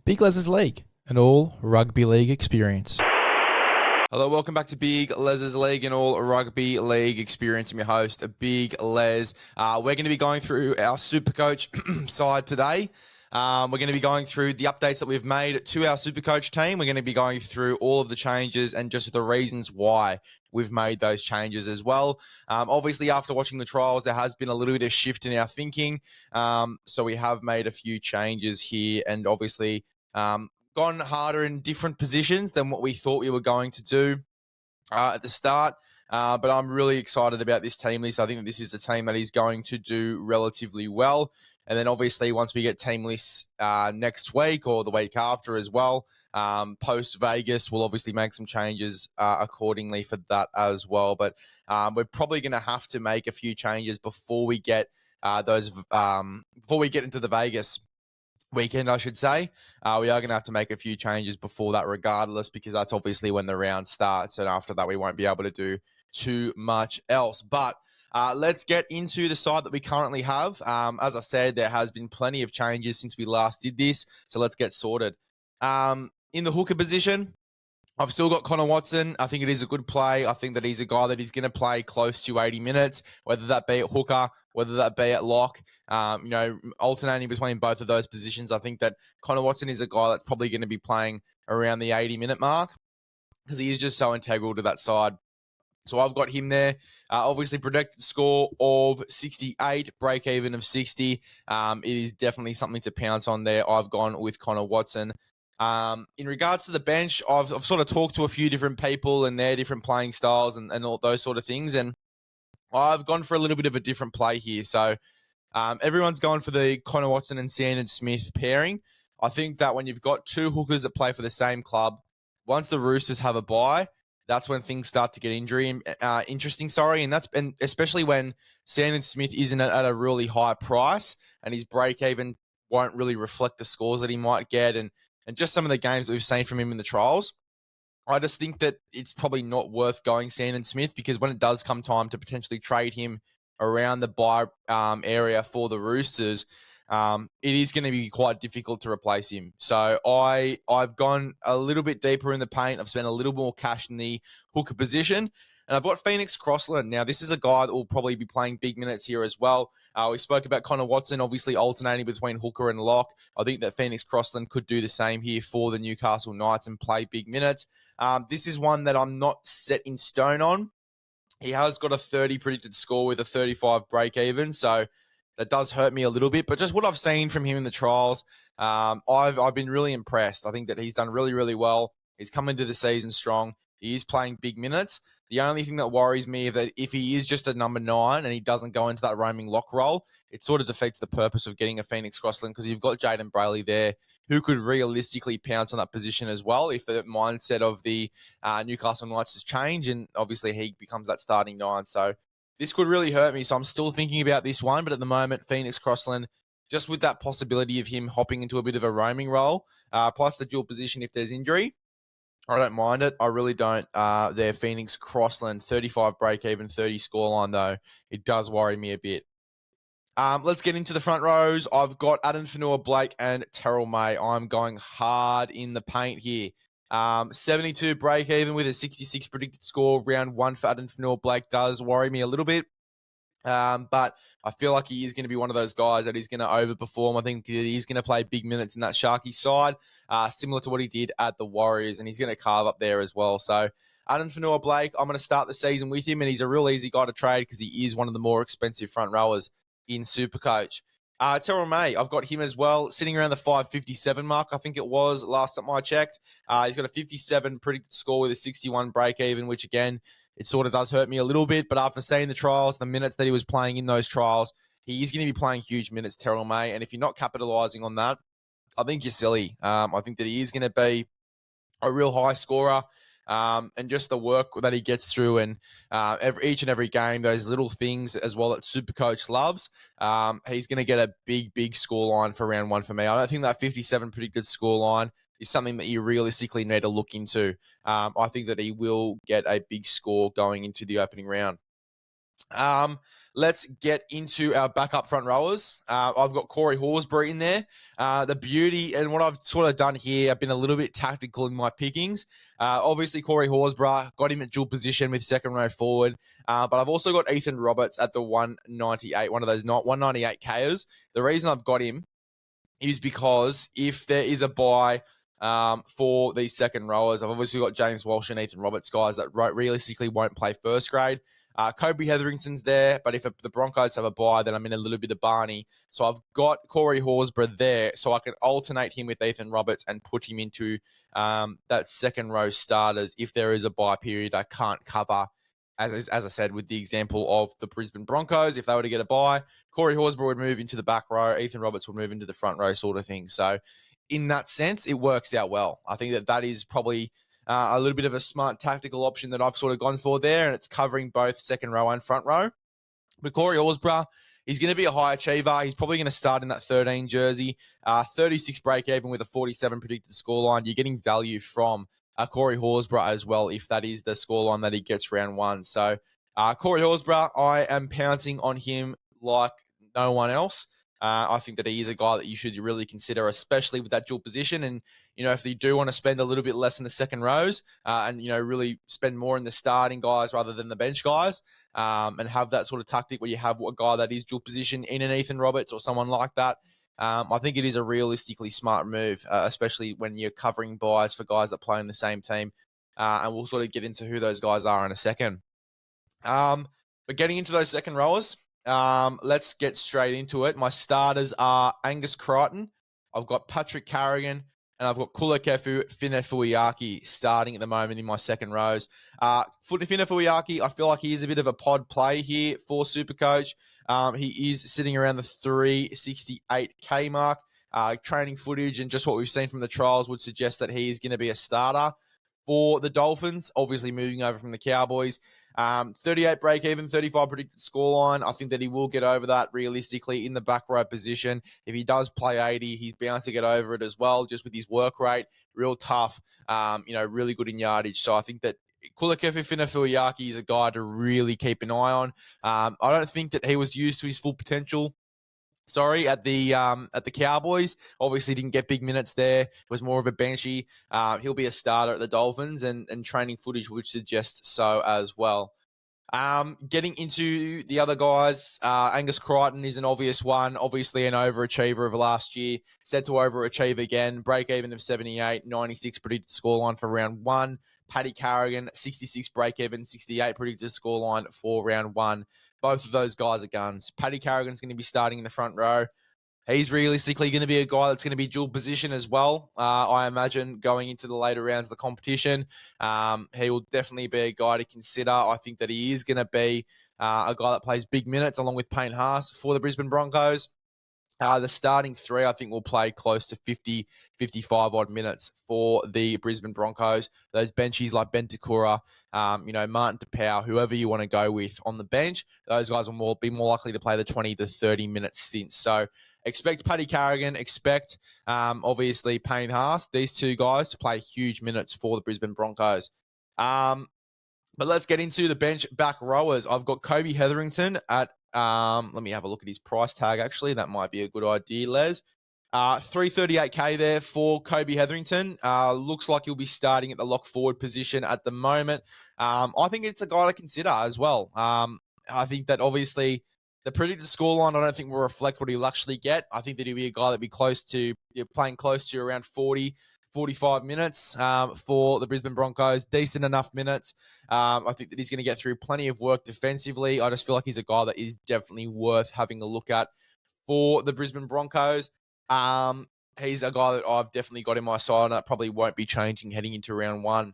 Big LEZ'S League, an all rugby league experience. Hello, welcome back to Big LEZ'S League, an all rugby league experience. I'm your host, Big Les. We're going to be going through our SuperCoach side today. We're going to be going through the updates that we've made to our SuperCoach team. We're going to be going through all of the changes and just the reasons why we've made those changes as well. Obviously, after watching the trials, there has been a little bit of shift in our thinking. So we have made a few changes here and obviously gone harder in different positions than what we thought we were going to do at the start. But I'm really excited about this team list. I think that this is a team that is going to do relatively well. And then obviously once we get team lists next week or the week after as well, post Vegas, we'll obviously make some changes accordingly for that as well. But we're probably going to have to make a few changes before we get before we get into the Vegas weekend, I should say. We are going to have to make a few changes before that regardless, because that's obviously when the round starts. And after that, we won't be able to do too much else. But let's get into the side that we currently have. As I said, there has been plenty of changes since we last did this. So let's get sorted. In the hooker position, I've still got Connor Watson. I think it is a good play. I think that he's a guy that is going to play close to 80 minutes, whether that be at hooker, whether that be at lock, alternating between both of those positions. I think that Connor Watson is a guy that's probably going to be playing around the 80-minute mark because he is just so integral to that side. So I've got him there. Obviously, projected score of 68, break even of 60. It is definitely something to pounce on there. I've gone with Connor Watson. In regards to the bench, I've sort of talked to a few different people and their different playing styles and all those sort of things. And I've gone for a little bit of a different play here. So everyone's going for the Connor Watson and Sandon Smith pairing. I think that when you've got two hookers that play for the same club, once the Roosters have a bye, that's when things start to get interesting. And especially when Sandon Smith isn't at a really high price and his break even won't really reflect the scores that he might get and just some of the games that we've seen from him in the trials. I just think that it's probably not worth going Sandon Smith because when it does come time to potentially trade him around the buy area for the Roosters, it is going to be quite difficult to replace him. So I've gone a little bit deeper in the paint. I've spent a little more cash in the hooker position. And I've got Phoenix Crossland. Now, this is a guy that will probably be playing big minutes here as well. We spoke about Connor Watson, obviously alternating between hooker and lock. I think that Phoenix Crossland could do the same here for the Newcastle Knights and play big minutes. This is one that I'm not set in stone on. He has got a 30 predicted score with a 35 break even, so that does hurt me a little bit. But just what I've seen from him in the trials, I've been really impressed. I think that he's done really, really well. He's come into the season strong. He is playing big minutes. The only thing that worries me is that if he is just a number 9 and he doesn't go into that roaming lock role, it sort of defeats the purpose of getting a Phoenix Crossland because you've got Jaden Brayley there who could realistically pounce on that position as well if the mindset of the Newcastle Knights has changed and obviously he becomes that starting 9. So this could really hurt me. So I'm still thinking about this one, but at the moment, Phoenix Crossland, just with that possibility of him hopping into a bit of a roaming role, plus the dual position if there's injury, I don't mind it. I really don't. Their Phoenix Crossland, 35 break-even, 30 scoreline, though. It does worry me a bit. Let's get into the front rows. I've got Adam Fanua-Blake and Terrell May. I'm going hard in the paint here. 72 break-even with a 66 predicted score. Round 1 for Adam Fanua-Blake does worry me a little bit. But I feel like he is going to be one of those guys that is going to overperform. I think that he's going to play big minutes in that Sharky side, similar to what he did at the Warriors, and he's going to carve up there as well. So Adam Fanua-Blake, I'm going to start the season with him, and he's a real easy guy to trade because he is one of the more expensive front rowers in Supercoach. Terrell May, I've got him as well, sitting around the 557 mark, I think it was last time I checked. He's got a 57 predicted score with a 61 break even, which again, it sort of does hurt me a little bit, but after seeing the trials, the minutes that he was playing in those trials, he is going to be playing huge minutes, Terrell May, and if you're not capitalizing on that, I think you're silly. I think that he is going to be a real high scorer, and just the work that he gets through and each and every game, those little things as well that Supercoach loves, he's going to get a big score line for round 1 for me. I don't think that 57 predicted score line is something that you realistically need to look into. I think that he will get a big score going into the opening round. let's get into our backup front rowers. I've got Corey Horsburgh in there. The beauty and what I've sort of done here, I've been a little bit tactical in my pickings. Obviously, Corey Horsburgh, got him at dual position with second row forward. But I've also got Ethan Roberts at the 198, one of those 198 KOs. The reason I've got him is because if there is a bye for these second rowers, I've obviously got James Walsh and Ethan Roberts, guys that realistically won't play first grade. Kobe Hetherington's there, but if the Broncos have a bye, then I'm in a little bit of Barney. So I've got Corey Horsburgh there, so I can alternate him with Ethan Roberts and put him into that second row starters if there is a bye period I can't cover. As I said, with the example of the Brisbane Broncos, if they were to get a bye, Corey Horsburgh would move into the back row, Ethan Roberts would move into the front row sort of thing. So in that sense, it works out well. I think that is probably a little bit of a smart tactical option that I've sort of gone for there, and it's covering both second row and front row. But Corey Horsburgh, he's going to be a high achiever. He's probably going to start in that 13 jersey, 36 break even with a 47 predicted scoreline. You're getting value from Corey Horsburgh as well, if that is the scoreline that he gets round one. So Corey Horsburgh, I am pouncing on him like no one else. I think that he is a guy that you should really consider, especially with that dual position. And, if you do want to spend a little bit less in the second rows and, really spend more in the starting guys rather than the bench guys and have that sort of tactic where you have a guy that is dual position in an Ethan Roberts or someone like that, I think it is a realistically smart move, especially when you're covering buys for guys that play in the same team. And we'll sort of get into who those guys are in a second. But getting into those second rowers, let's get straight into it. My starters are Angus Crichton. I've got Patrick Carrigan, and I've got Kulakefu Finefuiaki starting at the moment in my second rows. Finefuiaki, I feel like he is a bit of a pod play here for Supercoach. He is sitting around the 368K mark. Training footage and just what we've seen from the trials would suggest that he is going to be a starter for the Dolphins, obviously moving over from the Cowboys. 38 break even, 35 predicted scoreline. I think that he will get over that realistically in the back row position. If he does play 80, he's bound to get over it as well, just with his work rate. Real tough, really good in yardage. So I think that Kulakefu Finefuiaki is a guy to really keep an eye on. I don't think that he was used to his full potential. At the Cowboys. Obviously didn't get big minutes there. Was more of a benchy. He'll be a starter at the Dolphins, and training footage would suggest so as well. Getting into the other guys, Angus Crichton is an obvious one. Obviously an overachiever of last year. Set to overachieve again. Break even of 78, 96 predicted scoreline for round one. Paddy Carrigan, 66 break even, 68 predicted scoreline for round one. Both of those guys are guns. Paddy Carrigan's going to be starting in the front row. He's realistically going to be a guy that's going to be dual position as well. I imagine going into the later rounds of the competition. He will definitely be a guy to consider. I think that he is going to be a guy that plays big minutes along with Payne Haas for the Brisbane Broncos. The starting three, I think, will play close to 50, 55 odd minutes for the Brisbane Broncos. Those benchies like Ben Takura, Martin DePau, whoever you want to go with on the bench, those guys will be more likely to play the 20 to 30 minute stints. So expect Paddy Carrigan, expect obviously Payne Haas, these two guys to play huge minutes for the Brisbane Broncos. But let's get into the bench back rowers. I've got Kobe Hetherington at let me have a look at his price tag, actually. That might be a good idea, Les. 338K there for Kobe Hetherington. Looks like he'll be starting at the lock forward position at the moment. I think it's a guy to consider as well. I think that obviously the predicted scoreline, I don't think will reflect what he'll actually get. I think that he'll be a guy that'll be playing close to around 40, 45 minutes for the Brisbane Broncos. Decent enough minutes. I think that he's going to get through plenty of work defensively. I just feel like he's a guy that is definitely worth having a look at for the Brisbane Broncos. He's a guy that I've definitely got in my side, and that probably won't be changing heading into round one.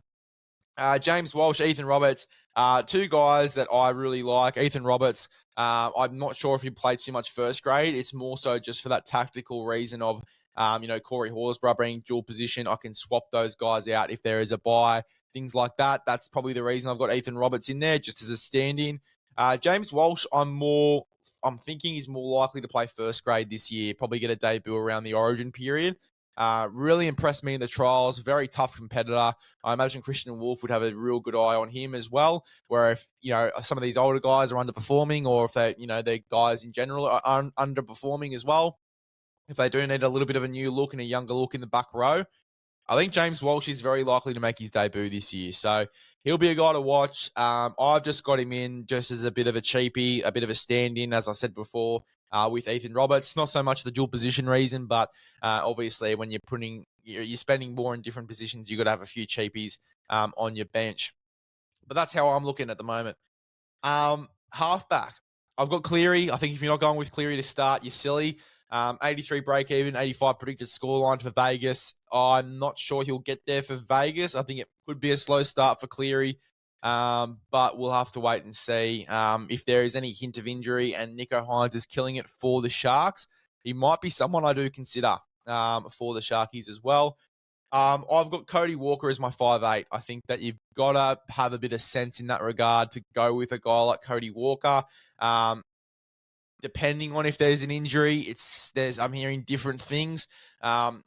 James Walsh, Ethan Roberts, two guys that I really like. Ethan Roberts, I'm not sure if he played too much first grade. It's more so just for that tactical reason of, Corey Horsburgh being dual position. I can swap those guys out if there is a bye, things like that. That's probably the reason I've got Ethan Roberts in there, just as a stand-in. James Walsh, I'm thinking he's more likely to play first grade this year, probably get a debut around the Origin period. Really impressed me in the trials. Very tough competitor. I imagine Christian Wolf would have a real good eye on him as well. Where if some of these older guys are underperforming, or if their guys in general are underperforming as well, if they do need a little bit of a new look and a younger look in the back row, I think James Walsh is very likely to make his debut this year. So he'll be a guy to watch. I've just got him in just as a bit of a cheapie, a bit of a stand-in, as I said before, with Ethan Roberts. Not so much the dual position reason, but obviously when you're spending more in different positions, you've got to have a few cheapies on your bench. But that's how I'm looking at the moment. Halfback. I've got Cleary. I think if you're not going with Cleary to start, you're silly. 83 break even, 85 predicted scoreline for Vegas. I'm not sure he'll get there for Vegas. I think it could be a slow start for Cleary, but we'll have to wait and see. If there is any hint of injury and Nico Hines is killing it for the Sharks, he might be someone I do consider for the Sharkies as well. I've got Cody Walker as my 5'8". I think that you've got to have a bit of sense in that regard to go with a guy like Cody Walker. Depending on if there's an injury, I'm hearing different things.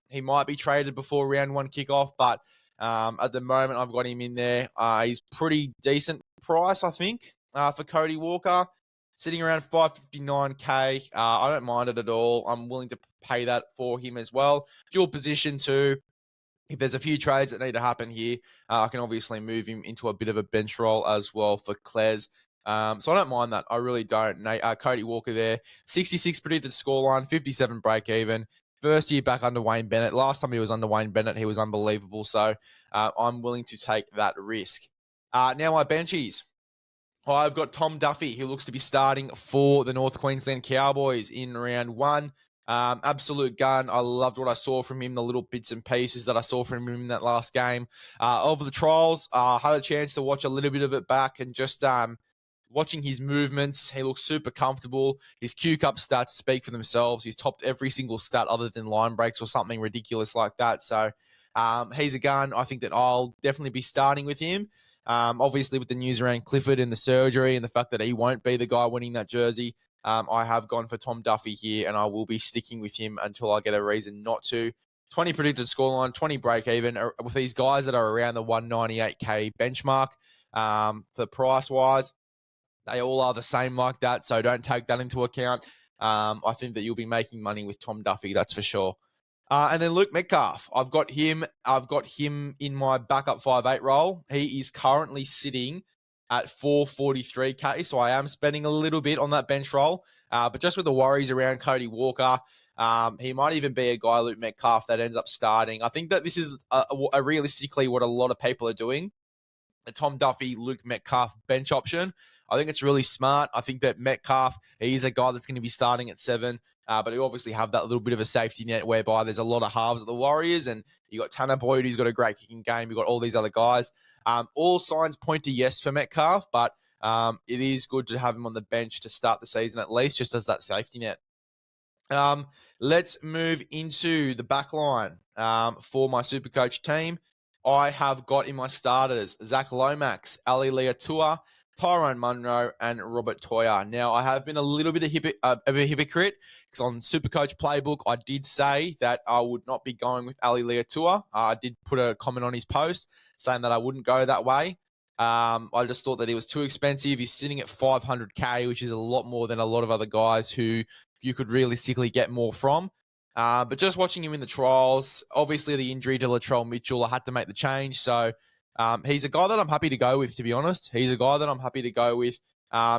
He might be traded before round one kickoff, but at the moment I've got him in there. He's pretty decent price, I think, for Cody Walker, sitting around 559K. I don't mind it at all. I'm willing to pay that for him as well. Dual position too. If there's a few trades that need to happen here, I can obviously move him into a bit of a bench role as well for Klez. So I don't mind that. I really don't. Cody Walker there. 66 predicted scoreline, 57 break even. First year back under Wayne Bennett. Last time he was under Wayne Bennett, he was unbelievable. So I'm willing to take that risk. Now my benchies. I've got Tom Duffy, who looks to be starting for the North Queensland Cowboys in round one. Absolute gun. I loved what I saw from him, the little bits and pieces that I saw from him in that last game. Over the trials, I had a chance to watch a little bit of it back and just watching his movements. He looks super comfortable. His Q-Cup stats speak for themselves. He's topped every single stat other than line breaks or something ridiculous like that. So he's a gun. I think that I'll definitely be starting with him. Obviously, with the news around Clifford and the surgery and the fact that he won't be the guy winning that jersey, I have gone for Tom Duffy here, and I will be sticking with him until I get a reason not to. 20 predicted scoreline, 20 break even with these guys that are around the 198K benchmark for price-wise. They all are the same like that, so don't take that into account. I think that you'll be making money with Tom Duffy, that's for sure. And then Luke Metcalf, I've got him in my backup 5'8" role. He is currently sitting at 443K, so I am spending a little bit on that bench role. But just with the worries around Cody Walker, he might even be a guy, Luke Metcalf, that ends up starting. I think that this is realistically what a lot of people are doing. The Tom Duffy, Luke Metcalf bench option. I think it's really smart. I think that Metcalf, he's a guy that's going to be starting at 7, but he obviously have that little bit of a safety net whereby there's a lot of halves at the Warriors, and you got Tanner Boyd, who's got a great kicking game. You got all these other guys. All signs point to yes for Metcalf, but it is good to have him on the bench to start the season at least, just as that safety net. Let's move into the back line for my SuperCoach team. I have got in my starters Zach Lomax, Ali Leatua, Tyrone Munro, and Robert Toya. Now, I have been a little bit of a hypocrite because on SuperCoach Playbook, I did say that I would not be going with Ali Leatua. I did put a comment on his post saying that I wouldn't go that way. I just thought that he was too expensive. He's sitting at 500K, which is a lot more than a lot of other guys who you could realistically get more from. But just watching him in the trials, obviously the injury to Latrell Mitchell, I had to make the change. So he's a guy that I'm happy to go with, to be honest. He's a guy that I'm happy to go with.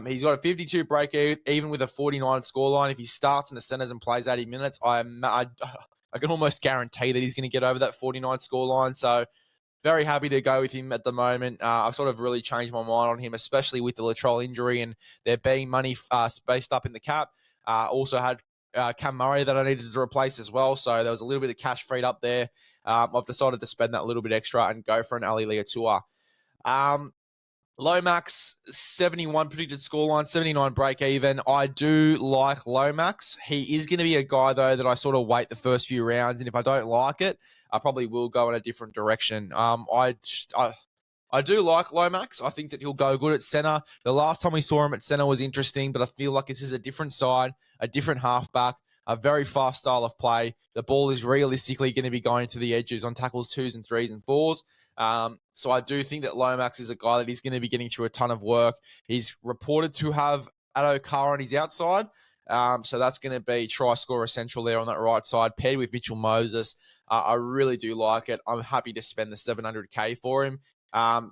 He's got a 52 break even with a 49 scoreline. If he starts in the centers and plays 80 minutes, I can almost guarantee that he's going to get over that 49 scoreline. So very happy to go with him at the moment. I've sort of really changed my mind on him, especially with the Latrell injury and there being money spaced up in the cap. Also had Cam Murray that I needed to replace as well. So there was a little bit of cash freed up there. I've decided to spend that little bit extra and go for an Ali Leatua. Lomax, 71 predicted scoreline, 79 break even. I do like Lomax. He is going to be a guy, though, that I sort of wait the first few rounds. And if I don't like it, I probably will go in a different direction. I do like Lomax. I think that he'll go good at center. The last time we saw him at center was interesting, but I feel like this is a different side, a different halfback. a very fast style of play. The ball is realistically going to be going to the edges on tackles 2s and 3s and 4s. So I do think that Lomax is a guy that he's going to be getting through a ton of work. He's reported to have Addo Carr on his outside. So that's going to be try scorer central there on that right side, paired with Mitchell Moses. I really do like it. I'm happy to spend the $700K for him.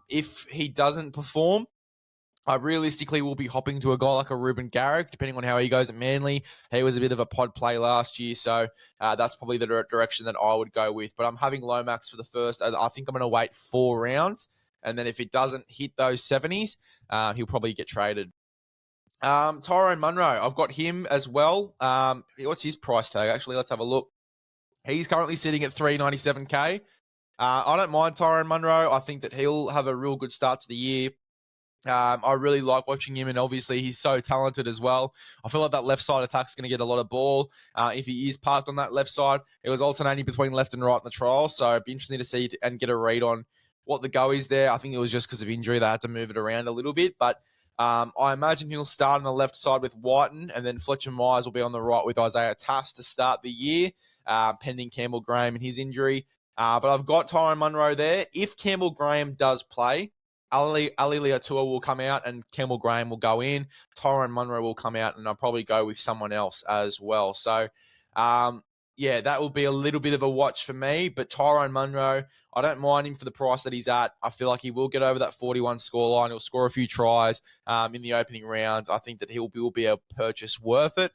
If he doesn't perform, I realistically will be hopping to a guy like a Ruben Garrick, depending on how he goes at Manly. He was a bit of a pod play last year, so that's probably the direction that I would go with. But I'm having Lomax for the first. I think I'm going to wait 4 rounds, and then if it doesn't hit those 70s, he'll probably get traded. Tyrone Munro, I've got him as well. What's his price tag? Actually, let's have a look. He's currently sitting at $397K. I don't mind Tyrone Munro. I think that he'll have a real good start to the year. I really like watching him, and obviously he's so talented as well. I feel like that left side attack's going to get a lot of ball. If he is parked on that left side, it was alternating between left and right in the trial, so it'd be interesting to see and get a read on what the go is there. I think it was just because of injury they had to move it around a little bit, but I imagine he'll start on the left side with Whiten, and then Fletcher Myers will be on the right with Isaiah Tass to start the year, pending Campbell Graham and his injury. But I've got Tyrone Munro there. If Campbell Graham does play, Ali Liatua will come out and Campbell Graham will go in. Tyrone Munro will come out, and I'll probably go with someone else as well. So, that will be a little bit of a watch for me. But Tyrone Munro, I don't mind him for the price that he's at. I feel like he will get over that 41 scoreline. He'll score a few tries in the opening rounds. I think that he will be a purchase worth it.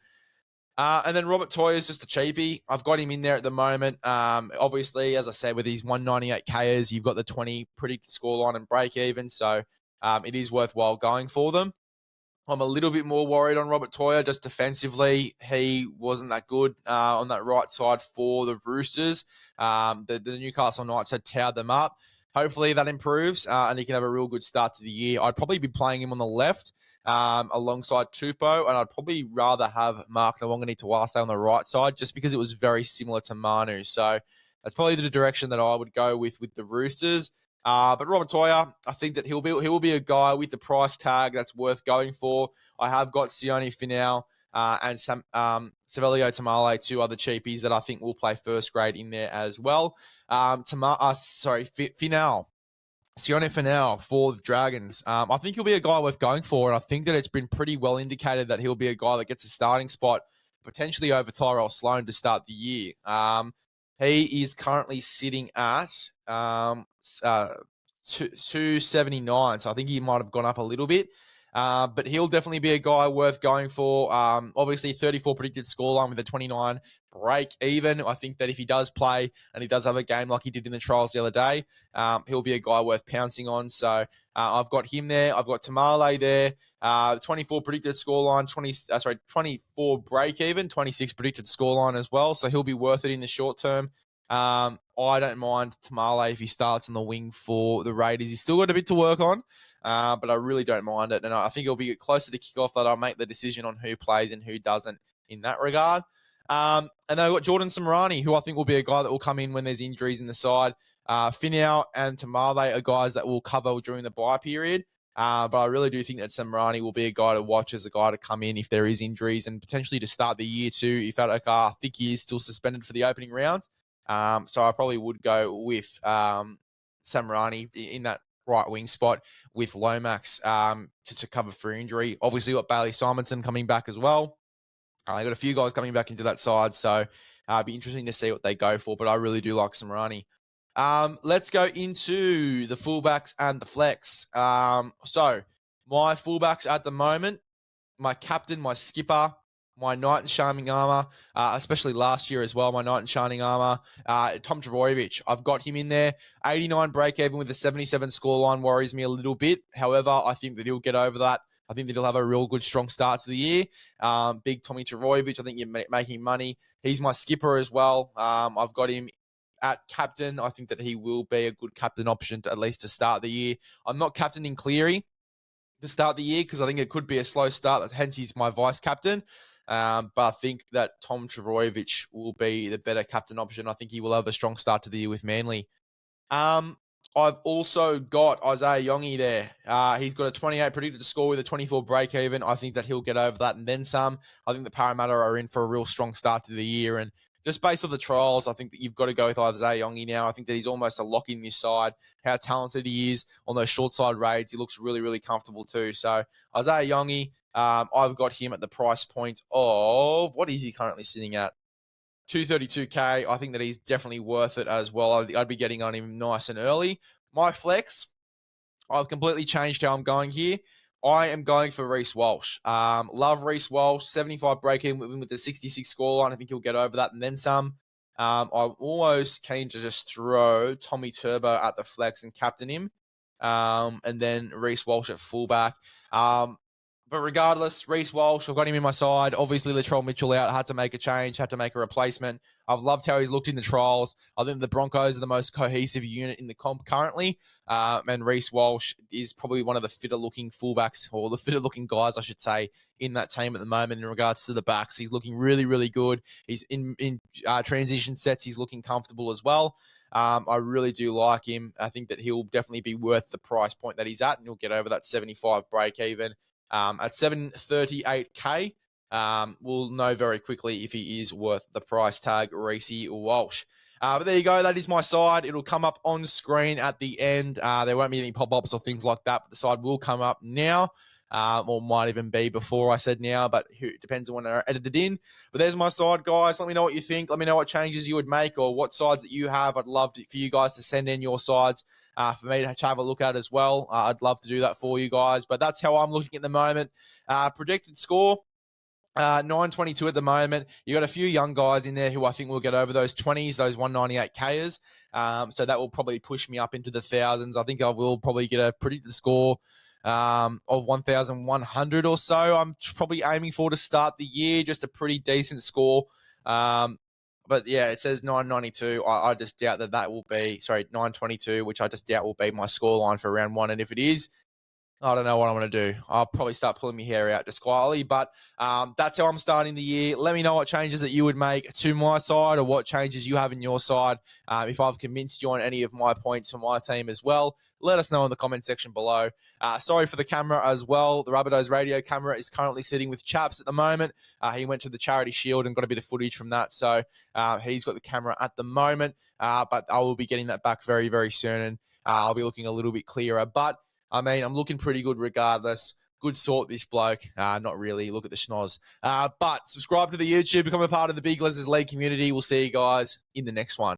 And then Robert Toya is just a cheapie. I've got him in there at the moment. Obviously, as I said, with his 198Kers, you've got the 20 predicted scoreline and break even. So it is worthwhile going for them. I'm a little bit more worried on Robert Toya just defensively. He wasn't that good on that right side for the Roosters. The Newcastle Knights had towed them up. Hopefully that improves and he can have a real good start to the year. I'd probably be playing him on the left alongside Tupou, and I'd probably rather have Mark Nawangani-Tawase on the right side just because it was very similar to Manu. So that's probably the direction that I would go with the Roosters. But Robert Toya, I think that he will be a guy with the price tag that's worth going for. I have got Sione Finau and some Savelio Tamale, 2 other cheapies that I think will play first grade in there as well. Finau. Sione Finau for the Dragons. I think he'll be a guy worth going for, and I think that it's been pretty well indicated that he'll be a guy that gets a starting spot, potentially over Tyrell Sloan to start the year. He is currently sitting at 279, so I think he might have gone up a little bit. But he'll definitely be a guy worth going for. Obviously, 34 predicted scoreline with a 29 break even. I think that if he does play and he does have a game like he did in the trials the other day, he'll be a guy worth pouncing on. So I've got him there. I've got Tamale there. 24 predicted scoreline, 24 break even, 26 predicted scoreline as well. So he'll be worth it in the short term. I don't mind Tamale if he starts on the wing for the Raiders. He's still got a bit to work on. But I really don't mind it. And I think it'll be closer to kickoff that I'll make the decision on who plays and who doesn't in that regard. And then I've got Jordan Samrani, who I think will be a guy that will come in when there's injuries in the side. Finau and Tamale are guys that will cover during the bye period. But I really do think that Samrani will be a guy to watch as a guy to come in if there is injuries and potentially to start the year too. If Adokar, I think he is still suspended for the opening round. So I probably would go with Samrani in that right wing spot with Lomax to cover for injury. Obviously, got Bailey Simonson coming back as well. I got a few guys coming back into that side, so it'd be interesting to see what they go for, but I really do like Samrani. Let's go into the fullbacks and the flex. So my fullbacks at the moment, my captain, my skipper, my knight in shining armor, especially last year as well, my knight in shining armor, Tom Trbojevic. I've got him in there. 89 break even with a 77 scoreline worries me a little bit. However, I think that he'll get over that. I think that he'll have a real good, strong start to the year. Big Tommy Trbojevic, I think you're making money. He's my skipper as well. I've got him at captain. I think that he will be a good captain option to, at least to start the year. I'm not captaining Cleary to start the year because I think it could be a slow start. Hence, he's my vice captain. But I think that Tom Trbojevic will be the better captain option. I think he will have a strong start to the year with Manly. I've also got Isaiah Yongi there. He's got a 28 predicted to score with a 24 break even. I think that he'll get over that and then some. I think the Parramatta are in for a real strong start to the year. And just based off the trials, I think that you've got to go with Isaiah Yongi now. I think that he's almost a lock in this side. How talented he is on those short side raids. He looks really, really comfortable too. So Isaiah Yongi, I've got him at the price point of, what is he currently sitting at? 232K. I think that he's definitely worth it as well. I'd be getting on him nice and early. My flex, I've completely changed how I'm going here. I am going for Reece Walsh. Love Reece Walsh. 75 break-in with the 66 scoreline. I think he'll get over that and then some. I'm almost keen to just throw Tommy Turbo at the flex and captain him. And then Reece Walsh at fullback. But regardless, Reece Walsh, I've got him in my side. Obviously, Latrell Mitchell out. Had to make a change, had to make a replacement. I've loved how he's looked in the trials. I think the Broncos are the most cohesive unit in the comp currently. And Reece Walsh is probably one of the fitter-looking fullbacks, or the fitter-looking guys, I should say, in that team at the moment in regards to the backs. He's looking really, really good. He's in transition sets. He's looking comfortable as well. I really do like him. I think that he'll definitely be worth the price point that he's at, and he'll get over that 75 break even. At 738K, we'll know very quickly if he is worth the price tag, Reece Walsh. But there you go. That is my side. It'll come up on screen at the end. There won't be any pop-ups or things like that, but the side will come up now. Or might even be before I said now, but it depends on when they're edited in. But there's my side, guys. Let me know what you think. Let me know what changes you would make or what sides that you have. I'd love for you guys to send in your sides for me to have a look at as well. I'd love to do that for you guys. But that's how I'm looking at the moment. Predicted score, 922 at the moment. You got a few young guys in there who I think will get over those 20s, those 198Kers. So that will probably push me up into the thousands. I think I will probably get a predicted score of 1,100 or so. I'm probably aiming for to start the year, just a pretty decent score. But yeah, it says 992. I just doubt that will be, 922, which I just doubt will be my scoreline for round one. And if it is, I don't know what I'm going to do. I'll probably start pulling my hair out just quietly, but that's how I'm starting the year. Let me know what changes that you would make to my side or what changes you have in your side. If I've convinced you on any of my points for my team as well, let us know in the comment section below. Sorry for the camera as well. The Rabbitohs Radio camera is currently sitting with Chaps at the moment. He went to the Charity Shield and got a bit of footage from that, so he's got the camera at the moment, but I will be getting that back very, very soon, and I'll be looking a little bit clearer. But I mean, I'm looking pretty good regardless. Good sort, this bloke. Not really. Look at the schnoz. But subscribe to the YouTube. Become a part of the Big LEZ'S League community. We'll see you guys in the next one.